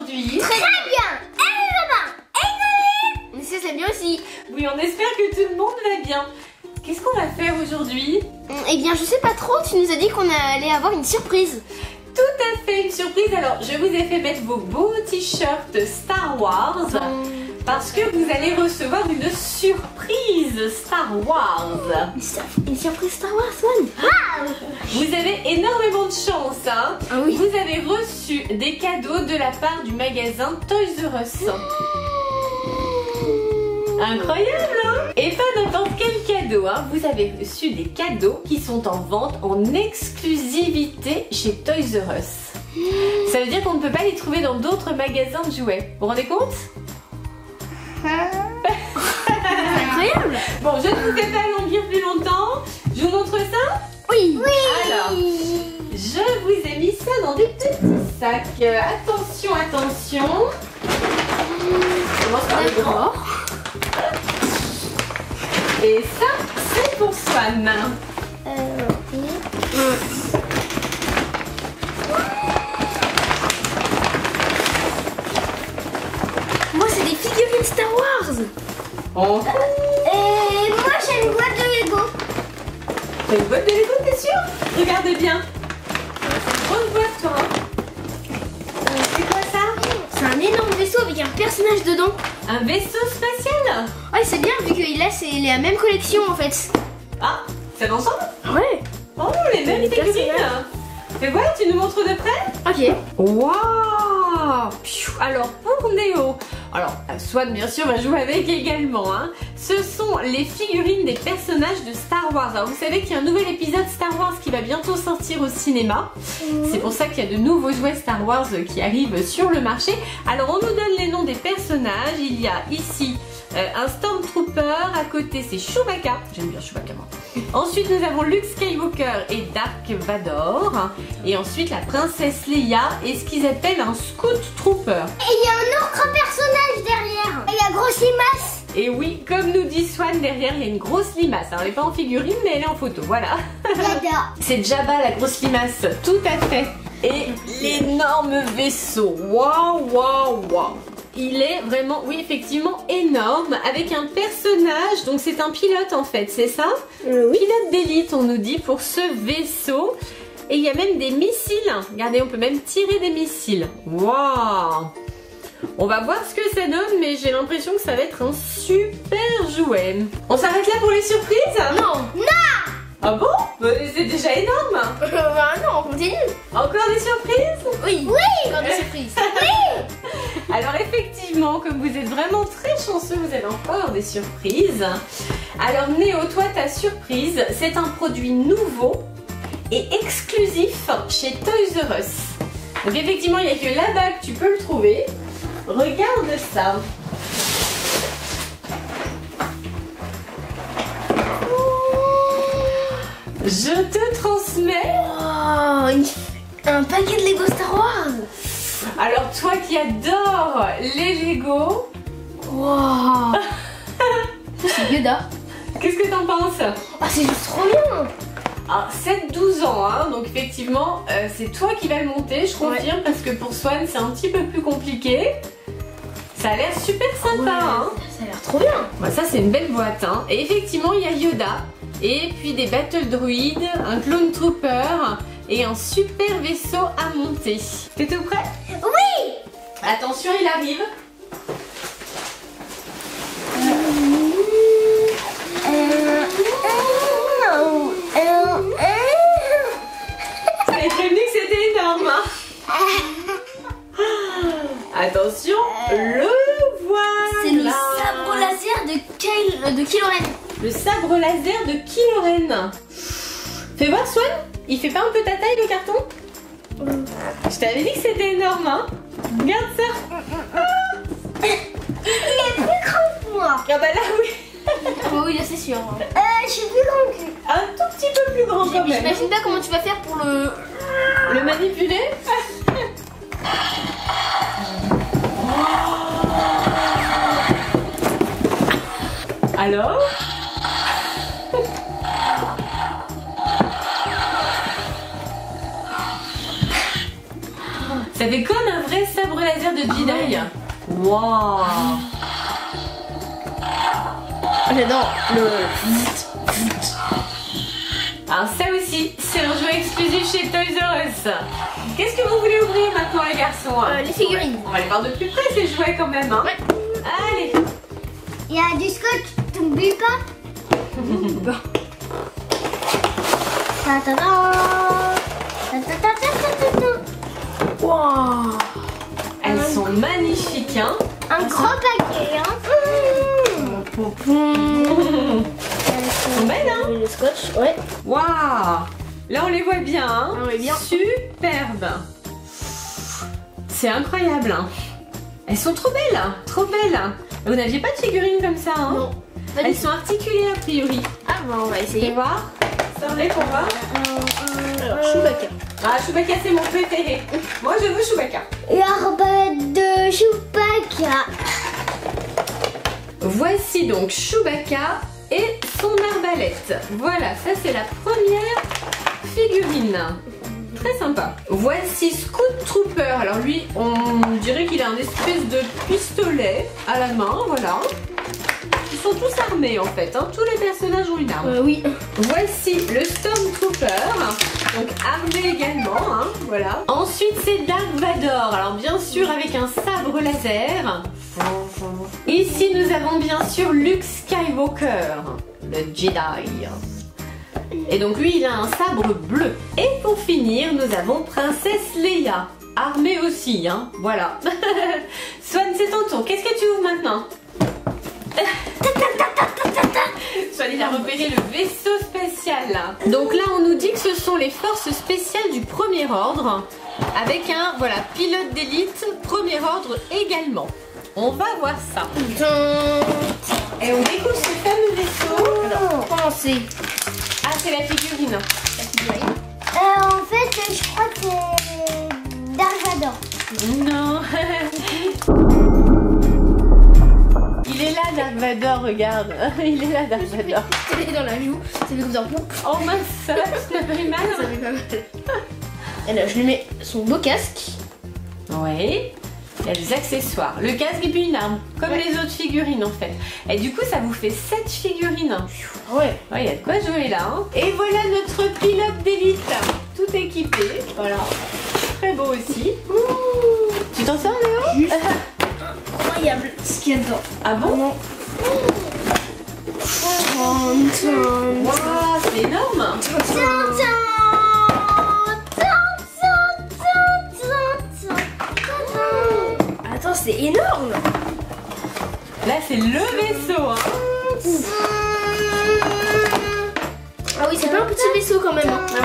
aujourd'hui? Très bien. Mais ça c'est bien aussi. Oui, on espère que tout le monde va bien. Qu'est-ce qu'on va faire aujourd'hui? Eh bien je sais pas trop, tu nous as dit qu'on allait avoir une surprise. Tout à fait, une surprise. Alors, je vous ai fait mettre vos beaux t-shirts Star Wars parce que vous allez recevoir une surprise Star Wars. Une surprise Star Wars, Swan. Vous avez énormément de chance, hein. Ah oui. Vous avez reçu des cadeaux de la part du magasin Toys R Us. Incroyable, hein? Et pas n'importe quel cadeau, hein. Vous avez reçu des cadeaux qui sont en vente en exclusivité chez Toys R Us. Ça veut dire qu'on ne peut pas les trouver dans d'autres magasins de jouets. Vous vous rendez compte? C'est incroyable. Bon, je ne vous fais pas languir plus longtemps. Je vous montre ça? Oui. Alors, je vous ai mis ça dans des petits sacs. Attention, attention. On commence par le grand. Et ça, c'est pour Swan. Moi c'est des figurines Star Wars. Oh. Et moi j'ai une boîte de Lego. T'as une boîte de Lego, t'es sûr? Regarde bien. C'est une grosse boîte, toi. C'est quoi ça? C'est un énorme vaisseau avec un personnage dedans. Un vaisseau spatial? Ouais c'est bien vu qu'il a c'est la même collection en fait. Ah, c'est l'ensemble? Ouais. Oh, les mêmes Les figurines. personnages. Et voilà, tu nous montres de près? Ok. Waouh! Alors pour Néo, alors Swan bien sûr va jouer avec également, hein. Ce sont les figurines des personnages de Star Wars. Alors vous savez qu'il y a un nouvel épisode Star Wars qui va bientôt sortir au cinéma. C'est pour ça qu'il y a de nouveaux jouets Star Wars qui arrivent sur le marché. Alors on nous donne les noms des personnages. Il y a ici un Stormtrooper, à côté c'est Chewbacca. J'aime bien Chewbacca moi. Ensuite nous avons Luke Skywalker et Dark Vador. Et ensuite la princesse Leia et ce qu'ils appellent un Scout Trooper. Et il y a un autre personnage derrière. Et la grosse limace. Et oui, comme nous dit Swan, derrière il y a une grosse limace. Alors, elle n'est pas en figurine mais elle est en photo, voilà. J'adore. C'est Jabba la grosse limace, tout à fait. Et l'énorme vaisseau, waouh, waouh, waouh. Il est vraiment, oui effectivement, énorme, avec un personnage, donc c'est un pilote en fait, c'est ça? Oui. Pilote d'élite on nous dit pour ce vaisseau. Et il y a même des missiles, regardez on peut même tirer des missiles, waouh. On va voir ce que ça donne, mais j'ai l'impression que ça va être un super jouet. On s'arrête là pour les surprises? Non. Ah bon? C'est déjà énorme. Bah non, on continue. Encore des surprises? Oui. Oui. Encore des surprises. Alors effectivement, comme vous êtes vraiment très chanceux, vous avez encore des surprises. Alors Néo, toi ta surprise, c'est un produit nouveau et exclusif chez Toys R Us. Donc effectivement, il n'y a que là-bas que tu peux le trouver. Regarde ça. Je te transmets. Oh, un paquet de Lego Star Wars. Alors toi qui adores les Lego, Wow. C'est Yoda. qu'est-ce que t'en penses? Ah c'est juste trop bien. Alors 7-12 ans, hein, donc effectivement c'est toi qui vas le monter, je confirme, parce que pour Swan c'est un petit peu plus compliqué. Ça a l'air super sympa, hein. Ça a l'air trop bien. Bah, ça c'est une belle boîte, hein. Et effectivement il y a Yoda, et puis des Battle Droids, un Clone Trooper et un super vaisseau à monter. T'es tout prêt? Oui. Attention, il arrive. J'avais prévenu que c'était énorme, hein. Attention, le voilà. C'est le sabre laser de Kylo Ren. Le sabre laser de Kylo Ren. Fais voir Swan, il fait pas un peu ta taille le carton? Je t'avais dit que c'était énorme, hein. Regarde ça. Il est plus grand que moi. Ah bah là oui. Oh oui là c'est sûr. Je suis plus grand que lui. Un tout petit peu plus grand quand même. J'imagine pas comment tu vas faire pour Le manipuler. Alors? Ça fait comme un vrai sabre laser de Jedi. Waouh. J'adore le... Alors ça aussi, c'est un jouet exclusif chez Toys R Us. Qu'est-ce que vous voulez ouvrir maintenant les garçons? Les figurines. On va les voir de plus près ces jouets quand même. Hein. Ouais. Allez. Il y a du scotch, t'oublies pas? Bon. Wow. Elles sont magnifiques. Hein. Un gros paquet, hein? Elles sont belles, hein. Le scotch, ouais. Waouh. Là on les voit bien. Hein. On les voit bien. Superbe. C'est incroyable. Hein. Elles sont trop belles. Hein. Trop belles. Vous n'aviez pas de figurines comme ça, hein? Non. Elles sont articulées a priori. Ah bon, on va Fais essayer. voir. Servez pour voir. Alors, Chewbacca. Ah, Chewbacca c'est mon préféré. Moi je veux Chewbacca. L'arbalète de Chewbacca. Voici donc Chewbacca et son arbalète. Voilà, ça c'est la première figurine. Très sympa. Voici Scout Trooper. Alors lui, on dirait qu'il a un espèce de pistolet à la main, voilà. Ils sont tous armés en fait, hein. Tous les personnages ont une arme. Oui. Voici le Stormtrooper, donc armé également, hein, voilà. Ensuite c'est Dark Vador, alors bien sûr avec un sabre laser. Ici nous avons bien sûr Luke Skywalker, le Jedi. Et donc lui il a un sabre bleu. Et pour finir nous avons Princesse Leia, armée aussi, hein, voilà. Swan c'est ton tour, qu'est-ce que tu ouvres maintenant? Swan il a repéré le vaisseau spécial là. Donc là on nous dit que ce sont les forces spéciales du premier ordre avec un voilà pilote d'élite premier ordre également. On va voir ça. Et on découvre ce fameux vaisseau. Alors, commencer. Ah c'est la figurine. La figurine. En fait, je crois que c'est Dark Vador. Non. Il est là Dark Vador, regarde. Il est là Dark Vador. Elle est dans la joue. Ça fait comme ça. Oh mince, ça n'a pas eu mal. Ça fait pas mal. Alors, je lui mets son beau casque. Oui. Il y a des accessoires. Le casque et puis une arme. Comme les autres figurines en fait. Et du coup ça vous fait 7 figurines. Ouais. Ouais, il y a de quoi jouer là. Hein. Et voilà notre pilote d'élite. Tout équipé. Voilà. Très beau aussi. Ouh. Tu t'en sors Léo? Juste incroyable ce qu'il y a dedans. Ah bon? Waouh, c'est énorme. Attends, c'est énorme. Là c'est le vaisseau. Hein. Ah oui, c'est pas un petit vaisseau quand même. Ah oui.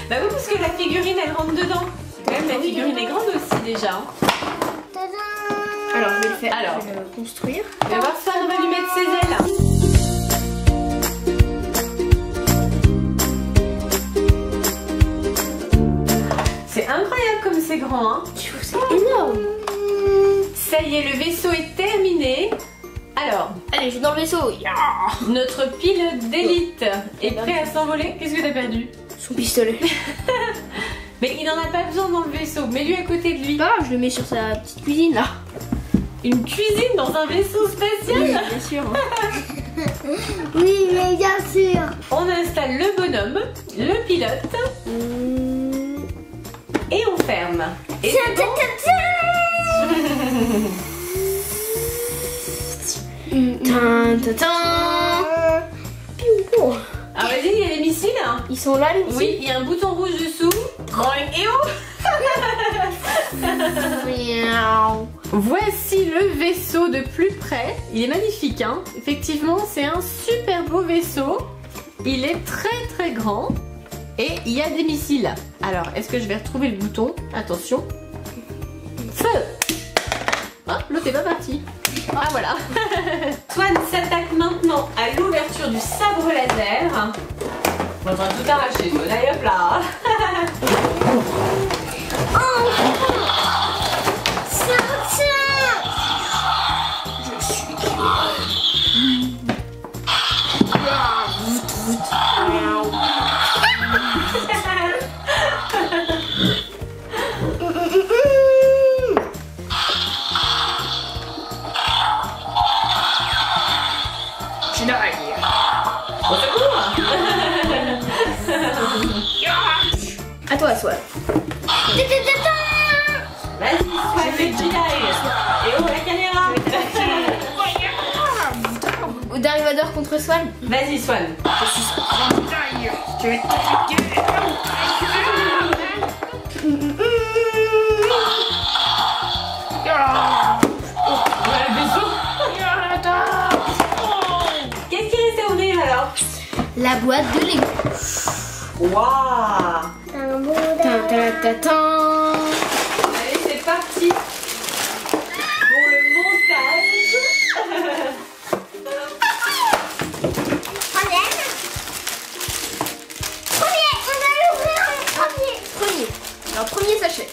Bah oui parce que la figurine elle rentre dedans. Quand même la figurine est grande aussi déjà. Hein. Alors, je vais le faire. Alors. Je vais le construire. On va voir ça, on va lui mettre ses ailes. C'est incroyable comme c'est grand, hein. C'est énorme. Ça y est, le vaisseau est terminé. Alors, Allez, je vais dans le vaisseau. notre pilote d'élite est prêt à s'envoler. Qu'est-ce que t'as perdu? Son pistolet. Mais il n'en a pas besoin dans le vaisseau. Mets-lui à côté de lui. Ah, je le mets sur sa petite cuisine là. Une cuisine dans un vaisseau spatial? Bien sûr. Oui, mais bien sûr. On installe le bonhomme, le pilote, et on ferme. Et c'est bon. Piou. Ah vas-y, il y a les missiles. Hein. Ils sont là les missiles. Oui, il y a un bouton rouge dessous. Et oh. Voici le vaisseau de plus près. Il est magnifique, hein. Effectivement, c'est un super beau vaisseau. Il est très très grand. Et il y a des missiles. Alors, est-ce que je vais retrouver le bouton? Attention. Feu. Ah, l'autre est pas parti. Ah voilà. Swan s'attaque maintenant à l'ouverture du sabre laser. On va tout arracher, Swan. Allez hop là. À toi, Swan. Vas-y, Swan le Jedi. Et oh, la caméra. Dark Vador contre Swan. Vas-y, Swan. Je vais t'attaquer. Ouais, vaisseau. Qu'est-ce qu'il essaie d'ouvrir alors? La boîte de Lego. Waouh. Allez, c'est parti pour le montage. Premier. Alors, premier sachet.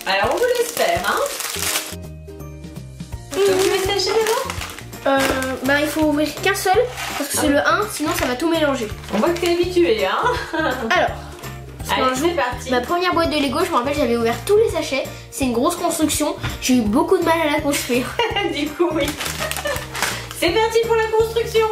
Alors, on vous laisse faire, hein. Donc, tu veux sachet d'abord? Bah, il faut ouvrir qu'un seul parce que c'est le 1, sinon ça va tout mélanger. On voit que t'es habitué, hein. Alors, allez, c'est parti. ma première boîte de Lego, je me rappelle, j'avais ouvert tous les sachets. C'est une grosse construction. J'ai eu beaucoup de mal à la construire. Du coup, oui. C'est parti pour la construction.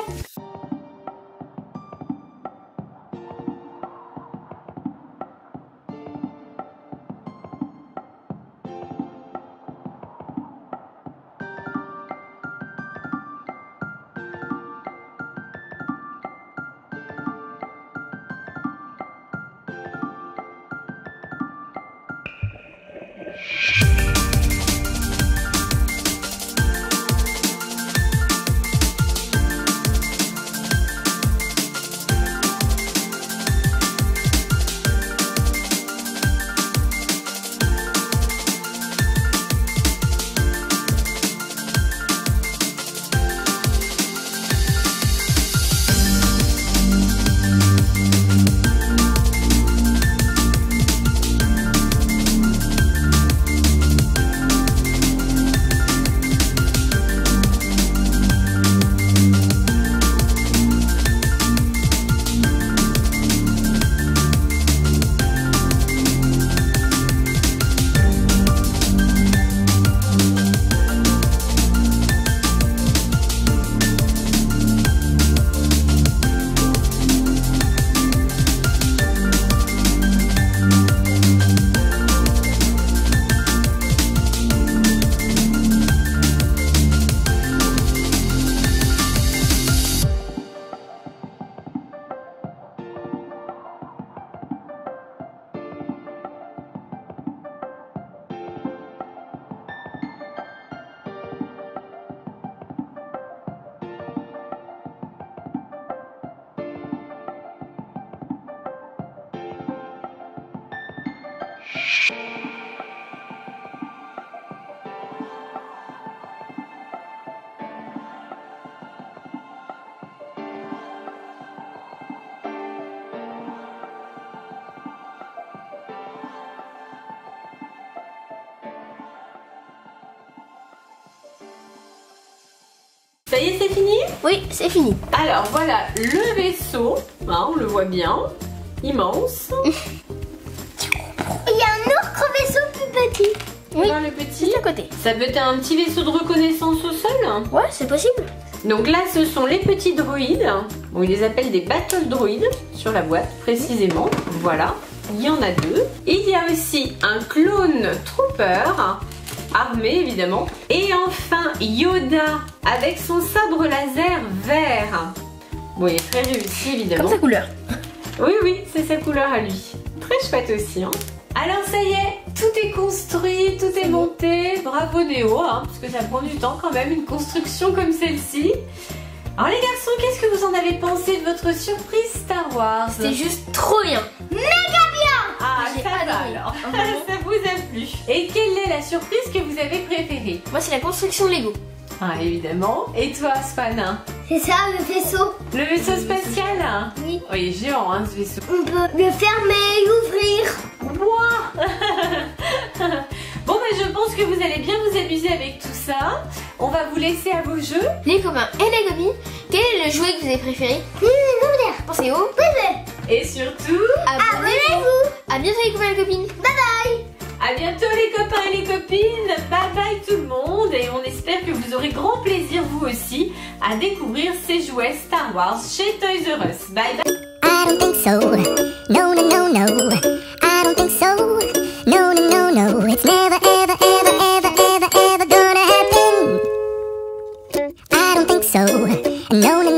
Ça y est, c'est fini? Oui, c'est fini. Alors voilà le vaisseau, hein, on le voit bien, immense. Il y a un autre vaisseau plus petit. Oui, Dans le petit. juste à côté. Ça peut être un petit vaisseau de reconnaissance au sol. Ouais, c'est possible. Donc là, ce sont les petits droïdes. On les appelle des battle droïdes sur la boîte, précisément. Voilà, il y en a deux. Il y a aussi un clone trooper, armé évidemment. Et enfin, Yoda avec son sabre laser vert. Bon, il est très réussi évidemment. Comme sa couleur. Oui, oui, c'est sa couleur à lui. Très chouette aussi, hein. Alors ça y est, tout est construit, tout est monté. Bravo Néo, hein, parce que ça prend du temps quand même, une construction comme celle-ci. Alors les garçons, qu'est-ce que vous en avez pensé de votre surprise Star Wars? C'était juste trop bien. Ah, J'ai ça va adoré. alors. Vraiment. Ça vous a plu. Et quelle est la surprise que vous avez préférée? Moi, c'est la construction Lego. Ah, évidemment. Et toi, Swan? C'est ça le vaisseau. Le vaisseau spatial? Oui. Oui, il est géant, hein, ce vaisseau. On peut le fermer, l'ouvrir. Wow. Bon, bah, je pense que vous allez bien vous amuser avec tout ça. On va vous laisser à vos jeux. Les copains et les copines, quel est le jouet que vous avez préféré? Pensez au Et surtout, abonnez-vous. À bientôt les copains et les copines. à bientôt les copains et les copines. Bye bye tout le monde. Et on espère que vous aurez grand plaisir vous aussi à découvrir ces jouets Star Wars chez Toys R Us. Bye bye. I don't think so. No, no, no, no. No, no.